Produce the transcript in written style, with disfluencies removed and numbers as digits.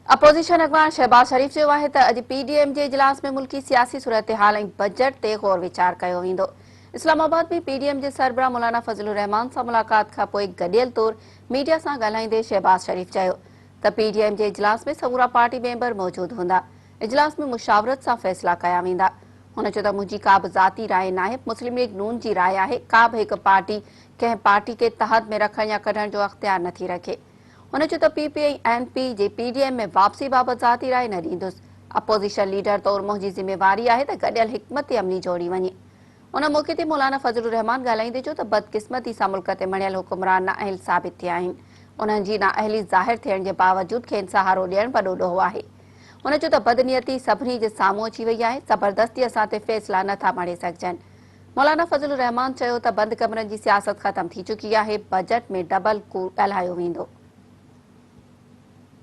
Opposition अॻवान शहबाज शरीफ चयो आहे त अॼु पीडीएम जे इजलास में मुल्की सियासी सूरत-हाल ऐं बजट ते गौर वीचार कयो वेंदो। इस्लामाबाद में पीडीएम जे सरबराह मौलाना फज़लुर रहमान सां मुलाक़ात खां पोइ गॾियल तौर मीडिया सां ॻाल्हाईंदे शहबाज शरीफ चयो त पीडीएम जे इजलास में समूरा पार्टी मेंबर मौजूद हूंदा। इजलास में मुशावरत सां फ़ैसिला कया वेंदा। हुन चयो त मुंहिंजी का बि ज़ाती राय नाहे, मुस्लिम लीग नून जी राय आहे। का बि हिकु पार्टी कंहिं पार्टी खे तहत में रखण या कढण जो अख़्तियार नथी रखे। हुन चयो त पीपी ऐं एनपी जे पीडीएम में वापसी बाबति ज़ाती राय न ॾींदुसि। अपोज़िशन लीडर तौरु मुंहिंजी ज़िम्मेवारी आहे त गॾियल हिकमत अमली जोड़ी वञे। उन मौक़े ते मौलाना फज़लुर रहमान ॻाल्हाईंदे चयो त बदकिस्मती सां मुल्क ते मणियल हुकुमरान नाअहल साबित थिया आहिनि। उन्हनि जी नाअहली ज़ाहिर थियण जे बावजूदि खेनि सहारो ॾियणु वॾो ॾोहो आहे। हुन चयो त बदनियती सभिनी जे साम्हूं अची वई आहे। ज़बरदस्ती असां ते फ़ैसिला नथा मणे सघजनि। मौलाना फज़लुर रहमान चयो त बंदि कमरनि जी सियासत ख़तम थी चुकी आहे। बजट में डबल कूड़ ॻाल्हायो वेंदो।